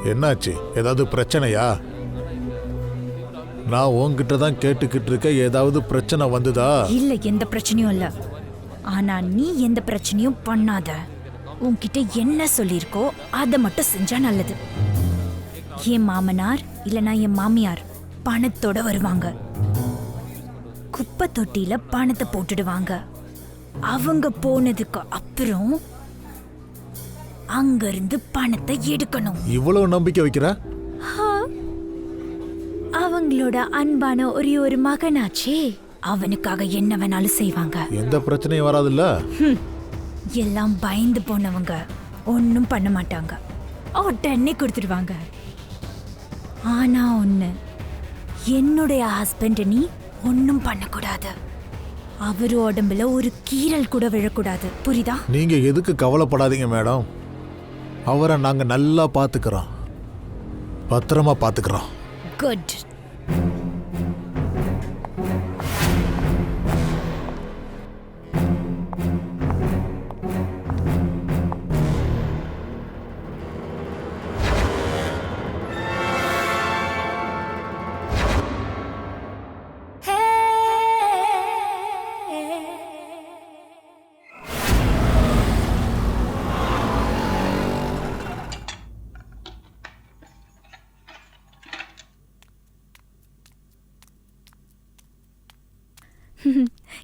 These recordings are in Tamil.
என்னாச்சு? ஏதாவது பிரச்சனையா? நான் உன்கிட்ட தான் கேட்டுக்கிட்டு இருக்க. ஏதாவது பிரச்சனை வந்துதா? இல்ல, எந்த பிரச்சனையும் இல்ல. ஆனா நீ எந்த பிரச்சனையும் பண்ணாத. உன்கிட்ட என்ன சொல்லிருக்கோ அதை மட்டும் செஞ்சா நல்லது. என் மாமனார் இல்லனா என் மாமியார் பணத்தோட வருவாங்க. குப்பை தொட்டியில பணத்தை போட்டுடுவாங்க. அவங்க போனதுக்கு அப்புறம் அங்க இருந்து பணத்தை எடுக்கணும். இவ்வளவு நம்பிக்கை வைக்கிற? அவங்களோட அன்பான ஒரே ஒரு மகனாச்சே, அவனுக்காக என்ன வேணாலும் செய்வாங்க. எந்த பிரச்சனையும் வராதுல்ல? எல்லாம் பயந்து போனவங்க ஒன்னும் பண்ண மாட்டாங்க, உடனே கொடுத்துடுவாங்க. ஆனா ஒண்ணு, என்னுடைய ஹஸ்பண்ட் நீ ஒன்னும் பண்ணக்கூடாது. அவரு உடம்புல ஒரு கீறல் கூட விழக்கூடாது, புரியுதா? நீங்க எதுக்கு கவலைப்படாதீங்க மேடம். அவரை நாங்க நல்லா பாத்துக்கிறோம், பத்திரமா பாத்துக்கிறோம். குட்.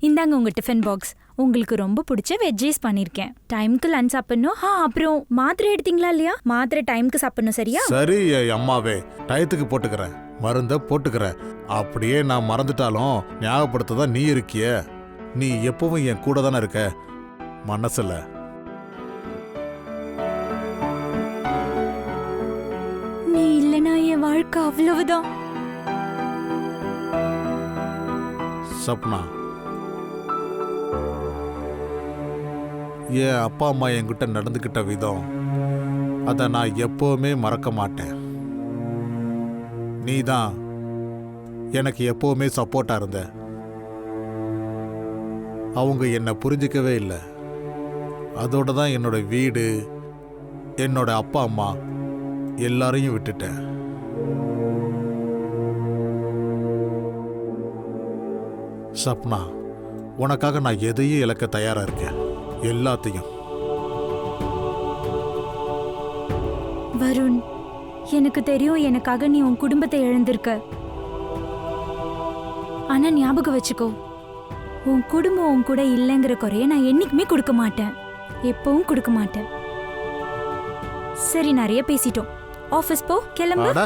இந்தாங்க உங்க டிஃபன் பாக்ஸ். உங்களுக்கு ரொம்ப பிடிச்ச வெஜ்ஜீஸ் பண்ணிருக்கேன். டைம்க்கு லஞ்ச் சாப்பிடணும். அப்புறம் மாத்திரை எடுத்தீங்களா இல்லையா? மாத்திரை டைம்க்கு சாப்பிடணும், சரியா? சரி அம்மாவே, டயத்துக்கு போட்டுக்கிறேன், மருந்த போட்டுக்கிறேன். அப்படியே நான் மறந்துட்டாலும் ஞாபகப்படுத்ததான் நீ இருக்கிய. நீ எப்பவும் என் கூட தானே இருக்க மனசுல. நீ இல்லனா என் வாழ்க்கை அவ்வளவுதான். சப்னா, என் அப்பா அம்மா என்கிட்ட நடந்துக்கிட்ட விதம், அதை நான் எப்பவுமே மறக்க மாட்டேன். நீ தான் எனக்கு எப்பவுமே சப்போர்ட்டா இருந்த. அவங்க என்னை புரிஞ்சிக்கவே இல்லை. அதோட தான் என்னோட வீடு, என்னோட அப்பா அம்மா எல்லாரையும் விட்டுட்டேன். சப்னா, உனக்காக நான் எதையும் இழக்க தயாரா இருக்கேன், எல்லாத்தையும். வருண், எனக்கு தெரியும் எனக்காக நீ உன் குடும்பத்தை இழந்திருக்க. ஆனா ஞாபகம் வச்சுக்கோ, உன் குடும்பம் உன் கூட இல்லைங்கிற குறைய நான் என்னைக்குமே கொடுக்க மாட்டேன், எப்பவும் கொடுக்க மாட்டேன். சரி, நிறைய பேசிட்டோம். ஆபீஸ் போ, கிளம்பு. அட,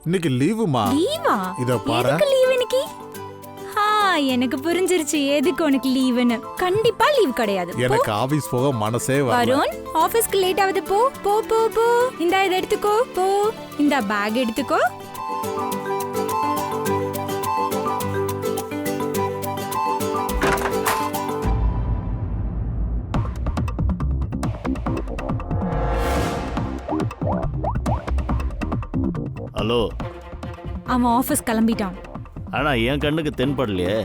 இன்னைக்கு லீவுமா? லீவா? இத பாரு. எதுக்கு லீவ் இன்னைக்கு? எனக்கு புரிஞ்சிருச்சு எதுக்கு உனக்கு லீவுன்னு. கண்டிப்பா லீவ் கிடையாது. எனக்கு ஆபீஸ் போக மனசே வரல. வருண், ஆபீஸ்க்கு லேட் ஆகுது. போ போ போ போ. இந்தா இதை எடுத்துக்கோ. போ, இந்த பேக் எடுத்துக்கோ. ஹலோ. அவன் ஆபீஸ் கிளம்பிட்டான். ஆனா என் கண்ணுக்கு தென்படலையே.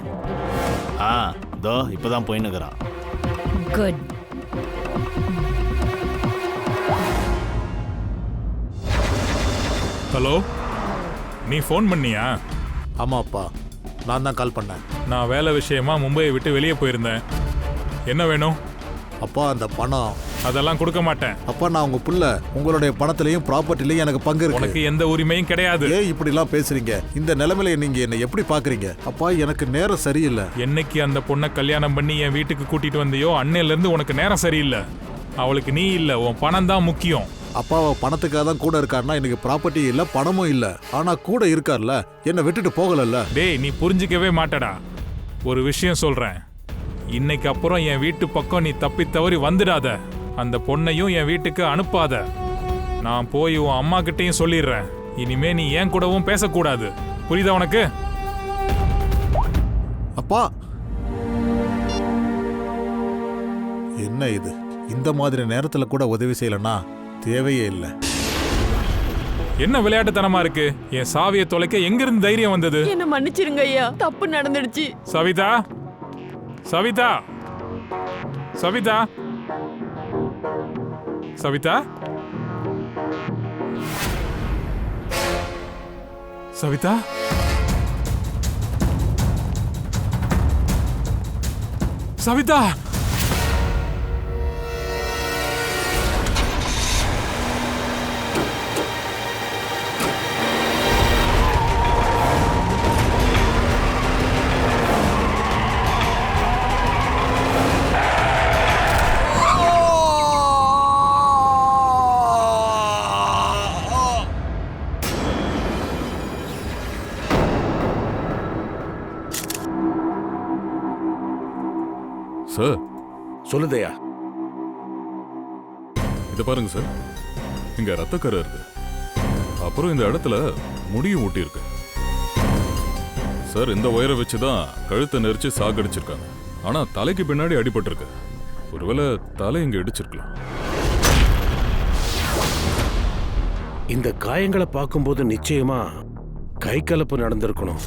இதோ இப்பதான் போயின்னுக்குறான். குட். ஹலோ, நீ ஃபோன் பண்ணியா? ஆமாப்பா, நான் தான் கால் பண்ணேன். நான் வேலை விஷயமா மும்பையை விட்டு வெளியே போயிருந்தேன். என்ன வேணும்? அப்பா, அந்த பணம் அதெல்லாம் கொடுக்க மாட்டேன். அப்பா, நான் உங்க புள்ள, உங்களுடைய பணத்திலையும் ப்ராப்பர்ட்டிலையும் எனக்கு பங்கு இருக்கு. உனக்கு எந்த உரிமையும் கிடையாது. ஏன் இப்படி எல்லாம் பேசுறீங்க? இந்த நிலைமையில நீங்க என்ன எப்படி பாக்குறீங்க? அப்பா, எனக்கு நேரம் சரியில்லை. என்னைக்கு அந்த பொண்ணை கல்யாணம் பண்ணி என் வீட்டுக்கு கூட்டிட்டு வந்தியோ அன்னையில இருந்து உனக்கு நேரம் சரியில்லை. அவளுக்கு நீ இல்ல, உன் பணம் தான் முக்கியம். அப்பாவை பணத்துக்காக தான் கூட இருக்காருன்னா எனக்கு ப்ராப்பர்ட்டி இல்ல, பணமும் இல்ல. ஆனா கூட இருக்கார்ல, என்னை விட்டுட்டு போகலல்ல. டேய், நீ புரிஞ்சிக்கவே மாட்டடா. ஒரு விஷயம் சொல்றேன், இன்னைக்கு அப்புறம் என் வீட்டு பக்கம் நீ தப்பி தவறி வந்துடாத. அந்த பொண்ணையும் என் வீட்டுக்கு அனுப்பாத. நான் போய் உன் அம்மா கிட்டையும் சொல்லிடுறேன். இனிமே நீ ஏன் கூடவும் பேசக்கூடாது. புரியுதா உனக்கு? அப்பா, என்ன இது? இந்த மாதிரி நேரத்துல கூட உதவி செய்யலன்னா தேவையே இல்லை. என்ன விளையாட்டுத்தனமா இருக்கு? என் சாவியை தொலைக்க எங்கிருந்து தைரியம் வந்தது? என்ன மன்னிச்சிருங்க ஐயா, தப்பு நடந்துடுச்சு. சவிதா, சவிதா, சவிதா, சவிதா. சவிதா, சவிதா, சார், சொல்லுதையா? இதை பாருங்க சார், இங்க ரத்தக்கரை இருக்கு. அப்புறம் இந்த இடத்துல முடியும் ஊட்டி இருக்கு. சார், இந்த ஒயரை வச்சுதான் கழுத்தை நெரிச்சு சாகடிச்சிருக்காங்க. ஆனா தலைக்கு பின்னாடி அடிபட்டிருக்கு. ஒருவேளை தலை இங்க இடிச்சிருக்கலாம். இந்த காயங்களை பார்க்கும்போது நிச்சயமா கை கலப்பு நடந்திருக்கணும்.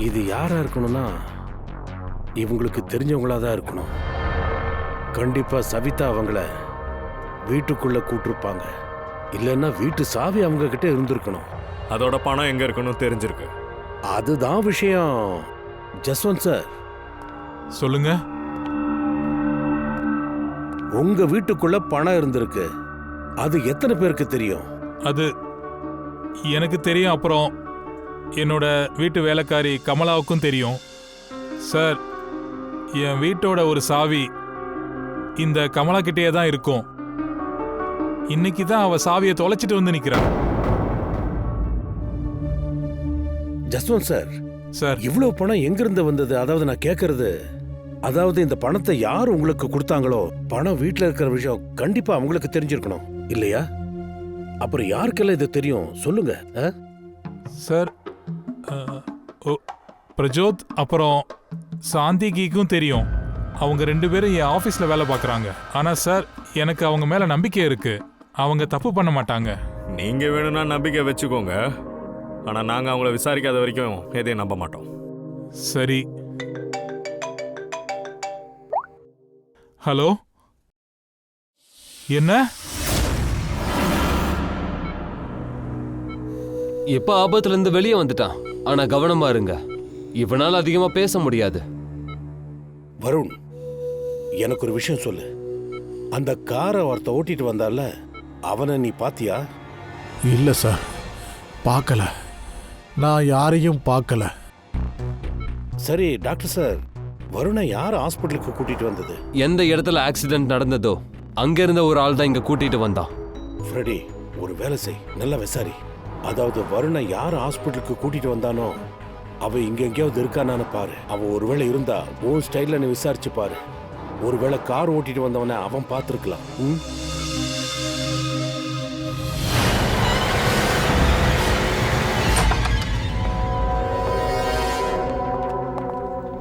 இது யாரா இருக்கணும்னா இவங்களுக்கு தெரிஞ்சவங்களா தான் இருக்கணும். கண்டிப்பா சவிதா அவங்கள வீட்டுக்குள்ள கூட்டிருப்பாங்க. இல்லைன்னா வீட்டு சாவி அவங்க கிட்ட இருந்திருக்கணும். அதோட பணம் எங்க இருக்குன்னு தெரிஞ்சிருக்கு. அதுதான் விஷயம். ஜஸ்வந்த் சார், சொல்லுங்க. உங்க வீட்டுக்குள்ள பணம் இருந்திருக்கு. அது எத்தனை பேருக்கு தெரியும்? அது எனக்கு தெரியும். அப்புறம் என்னோட வீட்டு வேலைக்காரி கமலாவுக்கும் தெரியும். சார், என் வீட்டோட ஒரு சாவி இந்த கமலா கிட்டேயே தான் இருக்கும். இன்னைக்கு தான் அவ சாவியை தொலைச்சிட்டு வந்து நிக்கிறா. ஜஸ்வந்த் சார், சார், இவ்வளவு பணம் எங்கிருந்து வந்தது? அதாவது நான் கேட்கறது, அதாவது இந்த பணத்தை யார் உங்களுக்கு கொடுத்தாங்களோ, பணம் வீட்டுல இருக்கிற விஷயம் கண்டிப்பா அவங்களுக்கு தெரிஞ்சிருக்கணும் இல்லையா? அப்புறம் யாருக்கெல்லாம் இது தெரியும் சொல்லுங்க. சார், பிரஜோத் அப்புறம் சாந்திகிக்கும் தெரியும். அவங்க 2 பேரும் என் ஆஃபீஸில் வேலை பார்க்குறாங்க. ஆனால் சார், எனக்கு அவங்க மேலே நம்பிக்கை இருக்கு. அவங்க தப்பு பண்ண மாட்டாங்க. நீங்க வேணும்னா நம்பிக்கை வச்சுக்கோங்க. ஆனா நாங்க அவங்கள விசாரிக்காத வரைக்கும் எதையும் நம்ப மாட்டோம். சரி. ஹலோ, என்ன? இப்ப ஆபத்துல இருந்து வெளியே வந்துட்டான். ஆனா கவனமா இருங்க, இவனால அதிகமா பேச முடியாது. வருண், எனக்கு ஒரு விஷயம் சொல்லு. அந்த காரை ஒருத்த ஓட்டிட்டு வந்தால, அவனை நீ பாத்தியா? இல்லை சார், பார்க்கல. நான் யாரையும் பார்க்கல. சரி டாக்டர் சார், வருணை யார் ஹாஸ்பிட்டலுக்கு கூட்டிட்டு வந்தது? எந்த இடத்துல ஆக்சிடென்ட் நடந்ததோ அங்க இருந்த ஒரு ஆள் தான் இங்க கூட்டிட்டு வந்தான். ஃப்ரெடி, ஒரு வேலை செய், நல்லா விசாரி. அதாவது வருணை யார் ஹாஸ்பிட்டலுக்கு கூட்டிட்டு வந்தானோ அவ இங்க எங்கேயாவது இருக்கானான்னு பாரு. அவன் ஒருவேளை இருந்தா உன் ஸ்டைல்ல நீ விசாரிச்சு பாரு. ஒருவேளை கார் ஓட்டிட்டு வந்தவனை அவன் பார்த்துருக்கலாம்.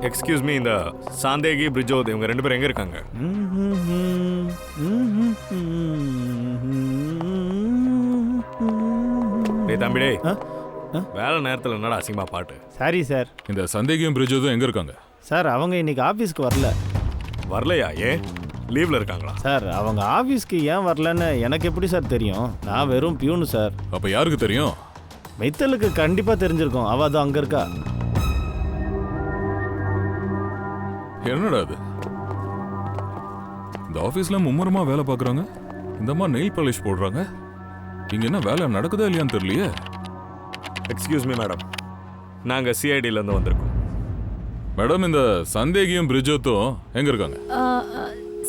எக்ஸ்கியூஸ் மீ, இந்த சாந்தேகி பிரிஜோத் இவங்க 2 பேரும் எங்க இருக்காங்க? டேய் தம்பிடே, வேலை நேரத்தில் என்னடா அசிங்கமா பாட்டு? Sorry sir. இந்த சந்தேகியும் பிரிஜோதும் எங்க இருக்காங்க? சார், அவங்க இன்னைக்கு ஆஃபீஸ்க்கு வரல. வரலையா? ஏன் லீவ்ல இருக்காங்களா? சார், அவங்க ஆஃபீஸ்க்கு ஏன் வரலன்னு எனக்கு எப்படி சார் தெரியும்? நான் வெறும் பியூனு சார். அப்ப யாருக்கு தெரியும்? மெத்தலுக்கு கண்டிப்பா தெரிஞ்சிருக்கும். அவ அது அங்க இருக்கா. என்னடா அது? இந்த ஆபீஸ்ல மும்முரமா வேலை பார்க்கறாங்க. இந்த மாதிரி நெயில் பாலிஷ் போடுறாங்க. இங்க என்ன வேலை நடக்குதா இல்லையான்னு தெரியலையே. எக்ஸ்கியூஸ் மீ மேடம், நாங்க சிஐடில இருந்து வந்திருக்கோம். மேடம், இந்த சந்தேகியும் பிரிஜோத்தும் எங்க இருக்காங்க?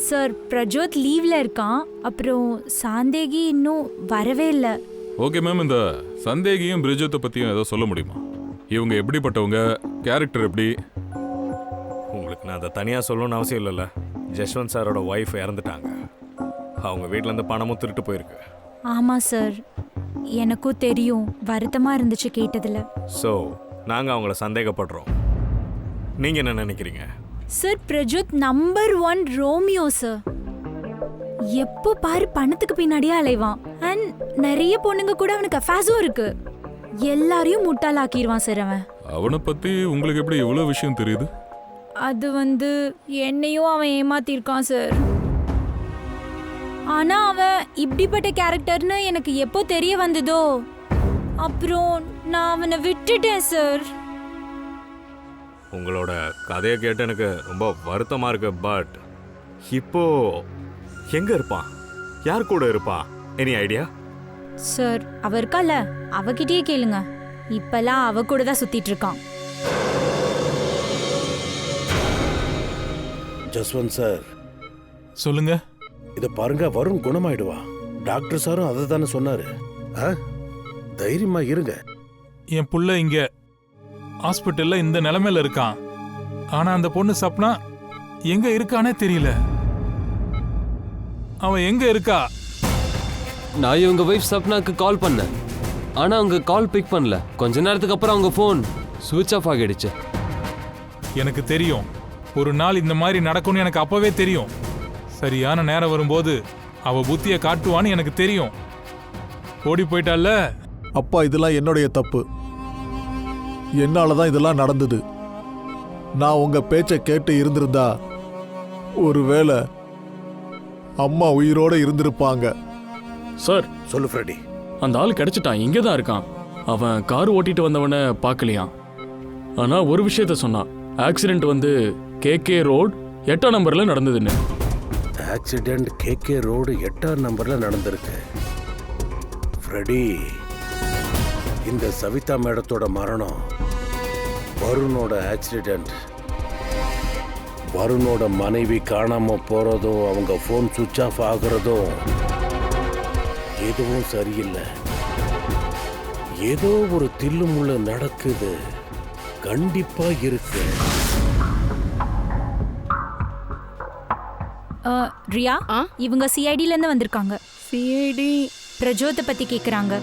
சார், பிரஜோத் லீவ்ல இருக்கான். அப்புறம் சாந்தேகி இன்னும் வரவே இல்லை. ஓகே மேம், இந்த சந்தேகியும் பிரிஜோத்தை பத்தியும் ஏதோ சொல்ல முடியுமா? இவங்க எப்படிப்பட்டவங்க, கேரக்டர் எப்படி? உங்களுக்கு நான் அதை தனியாக சொல்லணும்னு அவசியம் இல்லைல்ல. ஜஸ்வந்த் சாரோட ஒய்ஃப் இறந்துட்டாங்க. அவங்க வீட்டிலேருந்து பணமும் திருட்டு போயிருக்கு. ஆமாம் சார், எனக்கும் தெரியும். வருத்தமாக இருந்துச்சு கேட்டதில். ஸோ நாங்கள் அவங்கள சந்தேகப்படுறோம். நீங்கள் என்ன நினைக்கிறீங்க? Sir, Prajoth number 1 Romeo sir. எப்போ பாரு பணத்துக்கு பின்னாடியே அலைவான். அண்ட் நிறைய பொண்ணுங்க கூட அவனுக்கு அஃபேர்ஸும் இருக்கு. எல்லாரையும் முட்டாளாக்கிடுவான் சார் அவன். அவனை பத்தி உங்களுக்கு எப்படி இவ்வளவு விஷயம் தெரியுது? அது என்னையும் அவன் ஏமாத்திருக்கான் சார். ஆனா அவன் இப்படிப்பட்ட கேரக்டர்னு எனக்கு எப்போ தெரிய வந்ததோ அப்புறம் நான் அவனை விட்டுட்டேன் சார். உங்களோட கதையை கேட்டு எனக்கு ரொம்ப வருத்தமாக இருக்கு. பட் இப்போ எங்கே இருப்பான்? யார் கூட இருப்பான்? Any idea? சார் அவ இருக்கால, அவகிட்டயே கேளுங்க. இப்பெல்லாம் அவ கூட தான் சுத்திட்டு இருக்கான். ஜஸ்வந்த் சார், சொல்லுங்க. இத பாருங்க, வருண் குணமாயிடுவா. டாக்டர் சாரும் அதை தானே சொன்னாரு. தைரியமா இருங்க. என் புள்ள இங்க ஹாஸ்பிட்டல்ல இந்த நிலைமையில இருக்கான். ஆனா அந்த பொண்ணு சப்னா எங்க இருக்கானே தெரியல. அவன் எங்க இருக்கா? நான் இவங்க வைஃப் சப்னாக்கு கால் பண்ணேன், ஆனா அவங்க கால் பிக் பண்ணல. கொஞ்ச நேரத்துக்கு அப்புறம் அவங்க ஃபோன் சுவிட்ச் ஆஃப் ஆகிடுச்சு. எனக்கு தெரியும், ஒரு நாள் இந்த மாதிரி நடக்கும்னு எனக்கு அப்பவே தெரியும். சரியான நேரம் வரும்போது அவ புத்தியை காட்டுவான்னு எனக்கு தெரியும். ஓடி போயிட்டால. அப்பா, இதெல்லாம் என்னுடைய தப்பு. என்னால தான் இதெல்லாம் நடந்தது. நான் உங்க பேச்சை கேட்டு இருந்திருந்தா ஒருவேளை அம்மா உயிரோட இருந்திருப்பாங்க. சார், சொல்லு ஃப்ரெடி. அந்த ஆள் கிடைச்சிட்டான், இங்கே தான் இருக்கான். அவன் கார் ஓட்டிட்டு வந்தவனை பார்க்கலையாம். ஆனால் ஒரு விஷயத்த சொன்னான், ஆக்சிடென்ட் வந்து KK ரோடு 8ஆம் நம்பரில் நடந்ததுன்னு. ஆக்சிடென்ட் KK ரோடு 8ஆம் நம்பர்ல நடந்திருக்கு. ஃப்ரெடி, இந்த சவிதா மேடத்தோட மரணம், வருணோட ஆக்சிடென்ட், வருணோட மனைவி காணாம போறதும் அவங்க போன் சுவிட்ச் ஆஃப் ஆகுறதும் எதுவும் சரியில்லை. ஏதோ ஒரு தில்லுமுள்ள நடக்குது. கண்டிப்பா இருக்கு. ரியா, இவங்க CIDல இருந்து வந்திருக்காங்க. CID? பிரஜோத்தை பத்தி கேக்குறாங்க.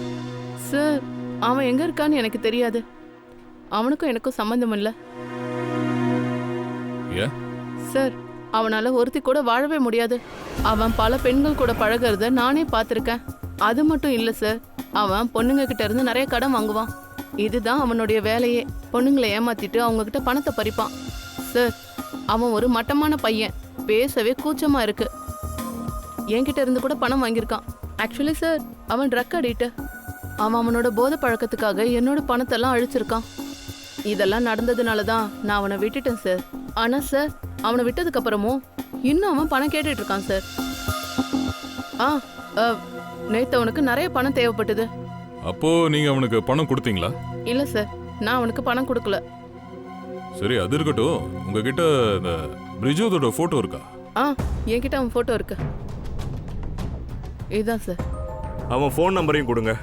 சார், அவன் எங்க இருக்கான்னு எனக்கு தெரியாது. அவனுக்கும் எனக்கும் சம்பந்தம் இல்ல. சார், அவனால ஒருத்தி கூட வாழவே முடியாது. அவன் பல பெண்கள் கூட பழகிறத நானே பார்த்திருக்கேன். அது மட்டும் இல்ல சார், அவன் பொண்ணுங்க கிட்ட இருந்து நிறைய கடன் வாங்குவான். இதுதான் அவனுடைய வேலையே. பொண்ணுங்களை ஏமாத்திட்டு அவங்க கிட்ட பணத்தை பறிப்பான். சார், அவன் ஒரு மட்டமான பையன். பேசவே கூச்சமா இருக்கு. என்கிட்ட இருந்து கூட பணம் வாங்கியிருக்கான். ஆக்சுவலி சார், அவன் ட்ரக் அடிக்ட். அவன் அவனோட போதை பழக்கத்துக்காக என்னோட பணத்தெல்லாம் அழிச்சிருக்கான். இதெல்லாம் நடந்ததுனால தான் நான் அவனை விட்டுட்டேன் சார். ஆனா சார், அவனை விட்டதுக்கு அப்புறமும் இன்னும் அவன் பணம் கேட்டுட்டு இருக்கான் சார். நேத்து அவனுக்கு நிறைய பணம் தேவைப்பட்டது. அப்போ நீங்க அவனுக்கு பணம் கொடுத்தீங்களா? இல்ல சார், நான் அவனுக்கு பணம் கொடுக்கல. சரி, அது இருக்கட்டும். உங்ககிட்ட இந்த பிரிஜோதோட போட்டோ இருக்கா? என்கிட்ட அவன் போட்டோ இருக்கு. இதுதான் சார். அவன் ஃபோன் நம்பரையும் கொடுங்க.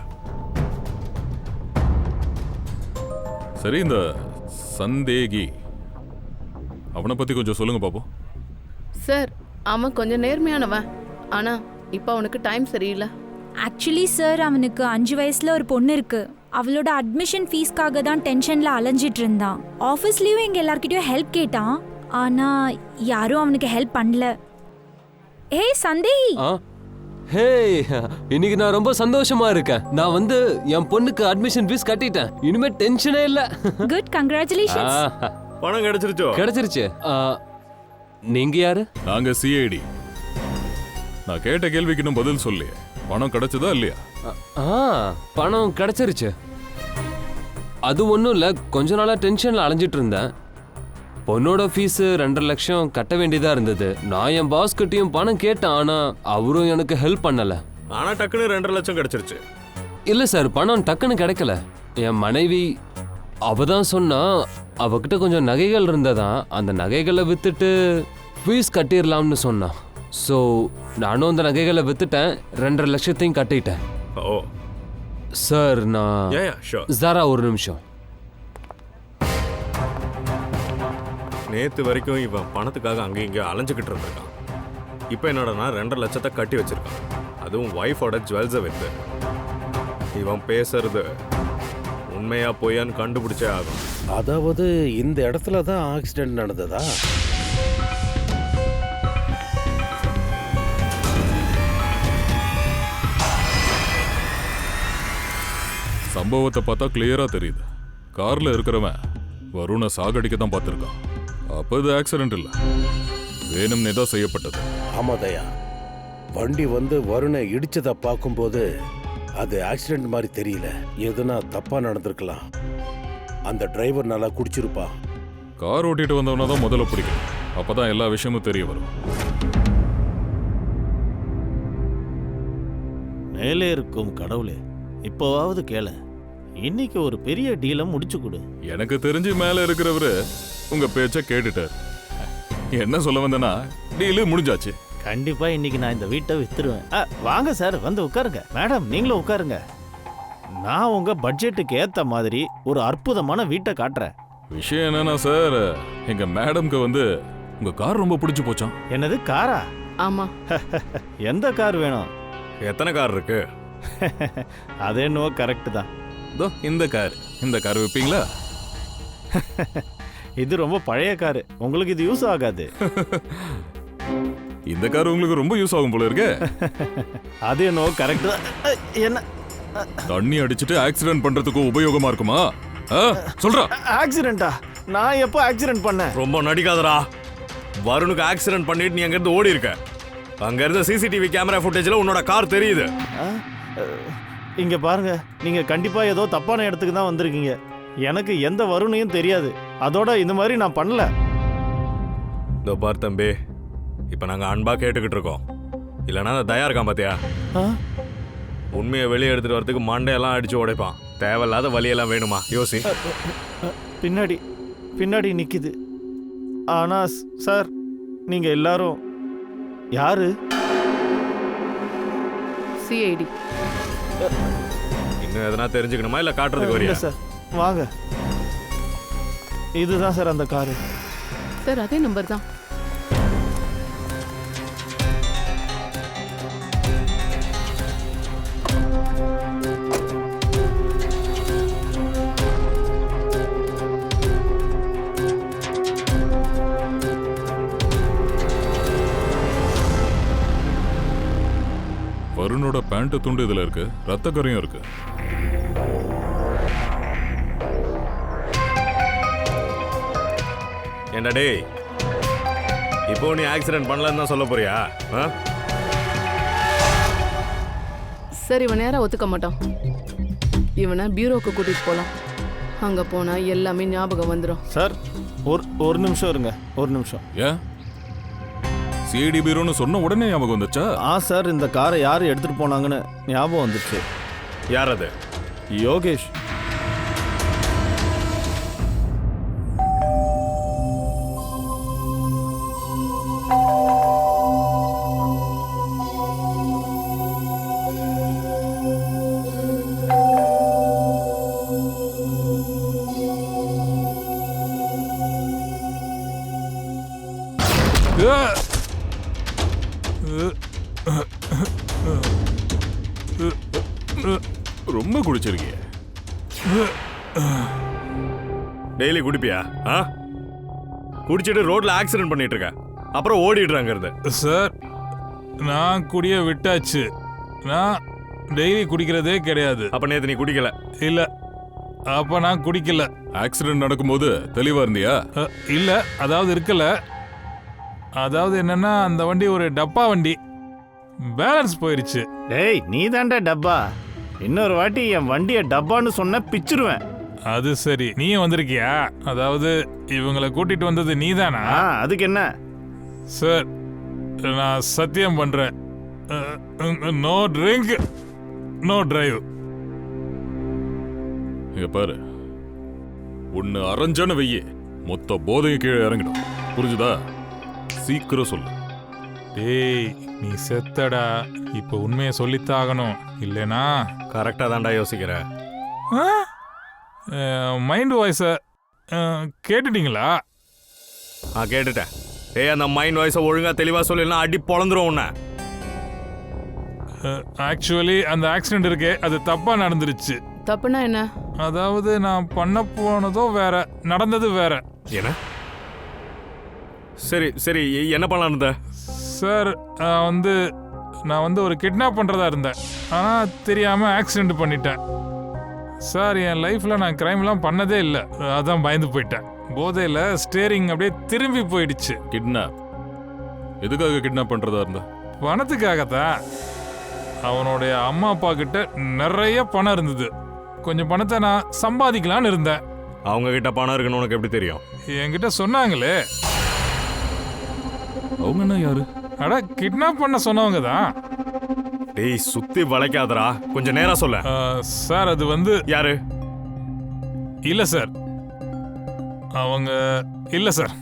சரி, இந்த சந்தேகி அவனை பத்தி கொஞ்சம் சொல்லுங்க பாப்போம். சார், அவன் கொஞ்சம் நேர்மையானவன். ஆனா இப்போ அவனுக்கு டைம் சரியில்லை. ஆக்சுவலி சார், அவனுக்கு 5 வயசுல ஒரு பொண்ணு இருக்கு. அவளோட அட்மிஷன் ஃபீஸ்க்காக தான் டென்ஷன்ல அலைஞ்சிட்டு இருந்தான். ஆஃபீஸ்லயும் எங்க எல்லார்கிட்டயும் ஹெல்ப் கேட்டான். ஆனா யாரும் அவனுக்கு ஹெல்ப் பண்ணல. ஏய் சந்தேகி. ஹே, இன்னைக்கு நான் ரொம்ப சந்தோஷமா இருக்கேன். நான் வந்து என் பொண்ணுக்கு அட்மிஷன் ஃபீஸ் கட்டிட்டேன். இனிமே டென்ஷனே இல்ல. Good, congratulations. பணம் கிடைச்சிருச்சோ? கிடைச்சிருச்சு. நீங்க யாரு? நாங்க CID. நான் கேட்ட கேள்விக்கு இன்னும் பதில் சொல்லி. பணம் கிடைச்சதா இல்லையா? பணம் கிடைச்சிருச்சு. அது ஒன்றும் இல்லை, கொஞ்ச நாளாக டென்ஷனில் அலைஞ்சிட்டு இருந்தேன். பொண்ணோட ஃபீஸ் 2.5 லட்சம் கட்ட வேண்டியதாக இருந்தது. நான் என் பாஸ் கிட்டையும் பணம் கேட்டேன், ஆனால் அவரும் எனக்கு ஹெல்ப் பண்ணலை. ஆனால் டக்குன்னு 2.5 லட்சம் கிடைச்சிருச்சு. இல்லை சார், பணம் டக்குன்னு கிடைக்கல. என் மனைவி அவ தான் சொன்னா, அவகிட்ட கொஞ்சம் நகைகள் இருந்ததான், அந்த நகைகளை விற்றுட்டு ஃபீஸ் கட்டிடலாம்னு சொன்னான். ஸோ நானும் அந்த நகைகளை விற்றுட்டேன், 2.5 லட்சத்தையும் கட்டிட்டேன். ஓ சார், நான் ஜாரா ஒரு நிமிஷம். நேற்று வரைக்கும் இவன் பணத்துக்காக அங்கேயும் இங்கே அலைஞ்சிக்கிட்டு இருந்திருக்கான். இப்போ என்னடனா 2.5 லட்சத்தை கட்டி வச்சிருக்கான். அதுவும் ஒய்ஃபோட ஜுவல்ஸை வைத்து. இவன் பேசுறது உண்மையா பொய்யான்னு கண்டுபிடிச்சே ஆகும். அதாவது இந்த இடத்துல தான் ஆக்சிடென்ட் நடந்ததா? சம்பவத்தை பார்த்தா கிளியரா தெரியுது. கார்ல இருக்கிறவன் வருணை சாகடிக்க தான் பார்த்திருக்கான். அப்ப இது ஆக்சிடென்ட் இல்ல, வேணும்னே தான் செய்யப்பட்டது. ஆமா தயா, வண்டி வந்து வருணை இடிச்சதை பார்க்கும்போது அது ஆக்சிடென்ட் மாதிரி தெரியல, எதுனா தப்பா நடந்திருக்கலாம். அந்த டிரைவர் நல்லா குடிச்சிருப்பா. கார் ஓட்டிட்டு வந்தவன தான் முதல்ல பிடிக்கும். அப்பதான் எல்லா விஷயமும் தெரிய வரும். மேலே இருக்கும் கடவுளே, இப்போவாவது கேள, இன்னைக்கு ஒரு பெரிய டீலை முடிச்சு கொடு. எனக்கு தெரிஞ்சு மேல இருக்கிறவரு உங்க பேச்ச கேட்டுட்டார். என்ன சொல்ல வந்தேன்னா, டீலு முடிஞ்சாச்சு. கண்டிப்பா இன்னைக்கு நான் இந்த வீட்டை வித்துருவேன். வாங்க சார், வந்து உட்காருங்க. மேடம் நீங்களும் உட்காருங்க. நான் உங்க பட்ஜெட்டுக்கு ஏத்த மாதிரி ஒரு அற்புதமான வீட்டை காட்டுறேன். விஷயம் என்னன்னா சார், எங்க மேடம்க்கு வந்து உங்க கார் ரொம்ப பிடிச்சு போச்சாம். என்னது, காரா? ஆமா. எந்த கார் வேணும்? எத்தனை கார் இருக்கு? அது என்னவோ கரெக்ட் தான். இந்த கார் விற்பீங்களா? இது ரொம்ப பழைய காரு, உங்களுக்கு இது யூஸ் ஆகாது. இந்த கார் உங்களுக்கு ரொம்ப யூஸ் ஆகும் போல இருக்கு. அது என்னவோ கரெக்ட் தான். என்ன தண்ணி அடிச்சிட்டு ஆக்சிடென்ட் பண்றதுக்கு உபயோகமா இருக்குமா? சொல்றா. ஆக்சிடென்ட்டா? நான் எப்போ ஆக்சிடென்ட் பண்ணேன்? ரொம்ப நடிக்காதடா. வருணுக்கு ஆக்சிடென்ட் பண்ணிட்டு நீ அங்கிருந்து ஓடி இருக்க. அங்க இருந்த சிசிடிவி கேமரா ஃபுட்டேஜ்ல உன்னோட கார் தெரியுது. இங்க பாருங்க, நீங்க கண்டிப்பா ஏதோ தப்பான இடத்துக்கு தான் வந்திருக்கீங்க. எனக்கு எந்த வருணையும் தெரியாது. அதோட இந்த மாதிரி நான் பண்ணல. இதோ பார் தம்பி, இப்ப நாங்க அன்பா கேட்டுக்கிட்டு இருக்கோம். இல்லைன்னா அந்த தயா இருக்கான் பாத்தியா, உண்மையை வெளியே எடுத்துட்டு வரதுக்கு மண்டையெல்லாம் அடிச்சு உடைப்பான். தேவையில்லாத வழியெல்லாம் வேணுமா? யோசி. பின்னாடி நிக்குது. ஆனா சார், நீங்க எல்லாரும் யாரு? சிஐடி. இன்னும் எதனா தெரிஞ்சுக்கணுமா இல்ல காட்டுறதுக்கு வரியா? சார் வாங்க, இதுதான் சார் அந்த காரு. சார் அதே நம்பர் தான். வருணோட பேண்ட் துண்டு இதுல இருக்கு, ரத்த கரையும் இருக்கு. என்ன டேய், இப்போ நீ ஆக்சிடென்ட் பண்ணலன்னு தான் சொல்ல போறியா? சார் இவன் நேரா ஒத்துக்க மாட்டான். இவனை பியூரோக்கு கூட்டிட்டு போலாம். அங்க போனா எல்லாமே ஞாபகம் வந்துடும். சார் ஒரு நிமிஷம் இருங்க, ஒரு நிமிஷம். ஏன் சிஐடி பீரோன்னு சொன்ன உடனே ஞாபகம் வந்துச்சா? சார், இந்த காரை யார் எடுத்துட்டு போனாங்கன்னு ஞாபகம் வந்துச்சு. யார் அது? யோகேஷ். ரொம்ப குடிச்சிருக்கிய. டெய்லி குடிப்பியா? குடிச்சிட்டு ரோட்ல ஆக்சிடென்ட் பண்ணிட்டு இருக்க, அப்புறம் ஓடிடுறாங்க இருந்து. சார் நான் குடிய விட்டாச்சு. நான் டெய்லி குடிக்கிறதே கிடையாது. அப்ப நேத்து நீ குடிக்கல? இல்ல, அப்ப நான் குடிக்கல. ஆக்சிடென்ட் நடக்கும்போது தெளிவா இருந்தியா? இல்ல, அதாவது இருக்கல. அதாவது என்னன்னா, அந்த வண்டி ஒரு டப்பா வண்டி, பேலன்ஸ் போயிருச்சு. டேய், நீ தாண்டா டப்பா. இன்னொரு வாட்டி என் வண்டியை டப்பான்னு சொன்ன பிச்சிருவேன். அது சரி, நீயும் வந்திருக்கியா? அதாவது இவங்களை கூட்டிட்டு வந்தது நீதானா? அதுக்கு என்ன சார், நான் சத்தியம் பண்றேன், நோ ட்ரிங்க் நோ டிரைவ். இங்க பாரு, ஒன்னு அரைஞ்சான வெய்ய மொத்த போதையும் கீழே இறங்கிடும். புரிஞ்சுதா? சீக்கிரம் சொல்லு. டேய், நீ செத்தடா. இப்ப உண்மையை சொல்லித்தாகணும், இல்லைனா. கரெக்டா தாண்டா யோசிக்கிற. மைண்ட் வாய்ஸ கேட்டுட்டீங்களா? கேட்டுட்டேன். அந்த மைண்ட் வாய்ஸை ஒழுங்கா தெளிவா சொல்லலாம், அடி பொழந்துரும் உன்னை. ஆக்சுவலி அந்த ஆக்சிடென்ட் இருக்கே, அது தப்பா நடந்துருச்சு. தப்புனா என்ன? அதாவது நான் பண்ண போனதோ வேற, நடந்தது வேற. என்ன? சரி சரி, என்ன பண்ணலான்னு? சார் நான் வந்து ஒரு கிட்னாப் பண்றதா இருந்தேன். ஆனா தெரியாம ஆக்சிடென்ட் பண்ணிட்டேன். சார், என் லைஃப்ல நான் கிரைம்லாம் பண்ணதே இல்லை, அதான் பயந்து போயிட்டேன். போதையில ஸ்டேரிங் அப்படியே திரும்பி போயிடுச்சு. கிட்னாப்? எதுக்காக கிட்னாப் பண்றதா இருந்த? பணத்துக்காகத்தான். அவனுடைய அம்மா அப்பா கிட்ட நிறைய பணம் இருந்தது. கொஞ்சம் பணத்தை நான் சம்பாதிக்கலான்னு இருந்தேன். அவங்க கிட்ட பணம் இருக்குன்னு உனக்கு எப்படி தெரியும்? என்கிட்ட சொன்னாங்களே. அவங்க என்ன யாரு? அட கிட்னாப் பண்ண சொன்னவங்க தான். டேய் சுத்தி வளைக்காதடா, கொஞ்சம் நேரா சொல்ல. சார் அது வந்து யாரு? இல்ல சார், அவங்க இல்ல சார்.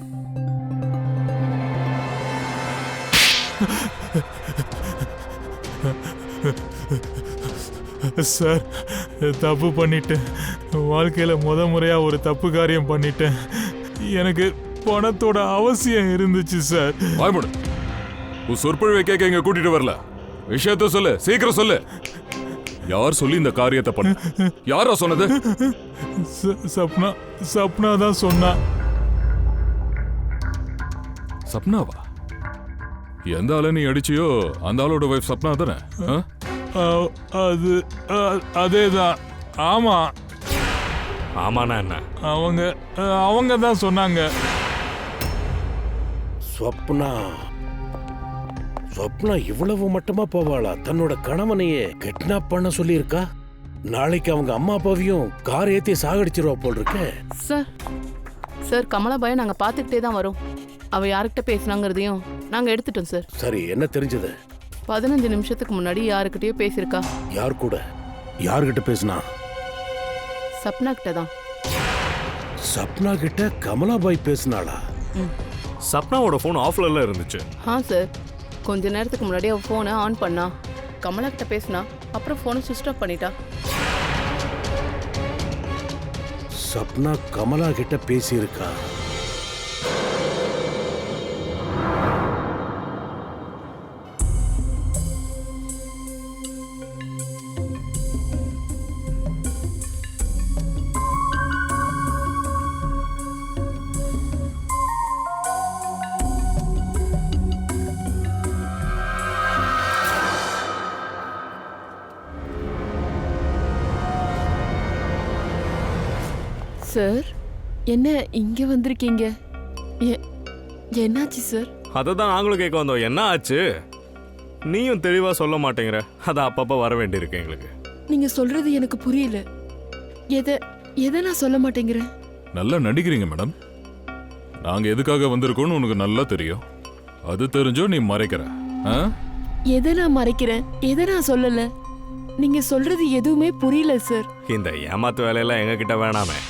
சார் தப்பு பண்ணிட்டேன். வாழ்க்கையில முறையா ஒரு தப்பு காரியம் பண்ணிட்டேன். எனக்கு பணத்தோட அவசியம் இருந்துச்சு சார். வாய்மடு, உன் சொற்பொழிவை கேட்க இங்க கூட்டிட்டு வரல. விஷயத்த சொல்லு, சீக்கிரம் சொல்லு. யார் சொல்லி இந்த காரியத்தை பண்ண? யாரா சொன்னது? சப்னா தான் சொன்னா. சப்னாவா? எந்த ஆளை நீ அடிச்சியோ அந்த ஆளோட வைஃப் சப்னா தானே? அது அதேதான். ஆமா. ஆமாண்ணா என்ன? அவங்க தான் சொன்னாங்க. சொப்னா இவ்வளவு மட்டுமா போவாளா? தன்னோட கணவனையே கிட்னாப் பண்ண சொல்லியிருக்கா. நாளைக்கு அவங்க அம்மா அப்பாவையும் கார் ஏத்தி சாகடிச்சிருவா போல் இருக்கு. சார் கமலாபாயை நாங்க பாத்துக்கிட்டே தான் வரோம். அவ யாருக்கிட்ட பேசினாங்கிறதையும் நாங்க எடுத்துட்டோம் சார். சரி, என்ன தெரிஞ்சது? 15 நிமிஷத்துக்கு முன்னாடி யாருக்கிட்டயோ பேசியிருக்கா. யார் கூட? யார்கிட்ட பேசினா? சப்னா கிட்ட தான். சப்னா கிட்ட கமலாபாய் பேசினாளா? சப்னாவோட ஃபோன் ஆஃப்ல இருந்துச்சு. சார் கொஞ்ச நேரத்துக்கு முன்னாடி அவ ஃபோனை ஆன் பண்ணா. கமலா கிட்ட பேசினா, அப்புறம் ஃபோனை சுவிட்ச் ஆஃப் பண்ணிட்டா. சப்னா கமலா கிட்ட பேசியிருக்கா. சார் என்ன இங்க வந்திருக்கீங்க? என்னாச்சு சார்? அதை தான் நாங்களும் கேட்க வந்தோம். என்ன ஆச்சு? நீயும் தெளிவா சொல்ல மாட்டேங்கிற. அதான் அப்பப்ப வர வேண்டியிருக்கு எங்களுக்கு. நீங்க சொல்றது எனக்கு புரியல. எதை நான் சொல்ல மாட்டேங்கிறேன்? நல்லா நடிக்கிறீங்க மேடம். நாங்க எதுக்காக வந்திருக்கோம்னு உனக்கு நல்லா தெரியும். அது தெரிஞ்சோ நீ மறைக்கிற. எதை நான் மறைக்கிறேன்? எதை நான் சொல்லல? நீங்க சொல்றது எதுவுமே புரியல சார். இந்த ஏமாத்து வேலையெல்லாம் எங்க கிட்ட வேணாமே.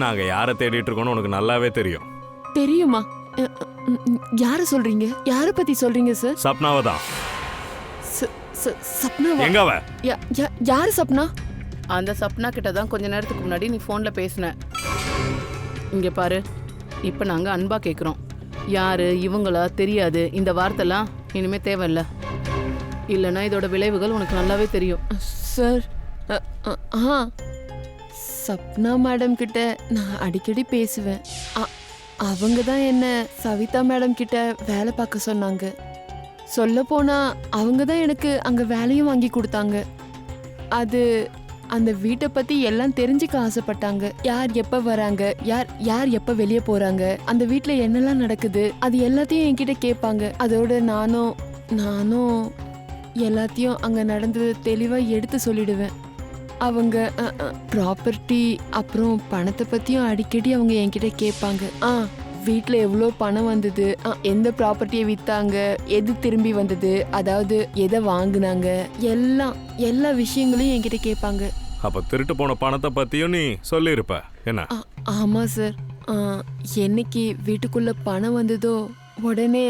நாங்க யாரை தேடிட்டு இருக்கோம்னு உனக்கு நல்லாவே தெரியும். தெரியுமா? யார சொல்றீங்க? யார பத்தி சொல்றீங்க சார்? சப்னாவை தான். சப்னாவா? எங்கவ? யாரு சப்னா? அந்த சப்னா கிட்ட தான் கொஞ்ச நேரத்துக்கு முன்னாடி நீ போன்ல பேசின. இங்க பாரு, இப்ப நாங்க அன்பா கேக்குறோம். யாரு இவங்களா தெரியாது. இந்த வார்த்தைலாம் இனிமே தேவையில்ல. இல்லைன்னா இதோட விளைவுகள் உனக்கு நல்லாவே தெரியும். சார் சப்னா மேடம் கிட்ட நான் அடிக்கடி பேசுவேன். அவங்க தான் என்ன சவிதா மேடம் கிட்ட வேலை பார்க்க சொன்னாங்க. சொல்ல போனா அவங்க தான் எனக்கு அங்க வேலையும் வாங்கி கொடுத்தாங்க. அது அந்த வீட்டை பத்தி எல்லாம் தெரிஞ்சுக்க ஆசைப்பட்டாங்க. யார் எப்ப வராங்க, யார் எப்ப வெளியே போறாங்க, அந்த வீட்டுல என்னெல்லாம் நடக்குது, அது எல்லாத்தையும் என்கிட்ட கேட்பாங்க. அதோட நானும் எல்லாத்தையும் அங்க நடந்தது தெளிவா எடுத்து சொல்லிடுவேன். அவங்க ப்ராப்பர்ட்டி அப்புறம் பணத்தை பத்தியும் அடிக்கடி அவங்க என்கிட்ட கேட்பாங்க. வீட்டில் எவ்வளோ பணம் வந்தது, எந்த ப்ராப்பர்ட்டியை விற்றாங்க, எது திரும்பி வந்தது, அதாவது எதை வாங்கினாங்க, எல்லா விஷயங்களையும் என்கிட்ட கேட்பாங்க. அப்ப திருட்டு போன பணத்தை பத்தியும் நீ சொல்லியிருப்ப என்ன? ஆமா சார். என்னைக்கு வீட்டுக்குள்ள பணம் வந்ததோ உடனே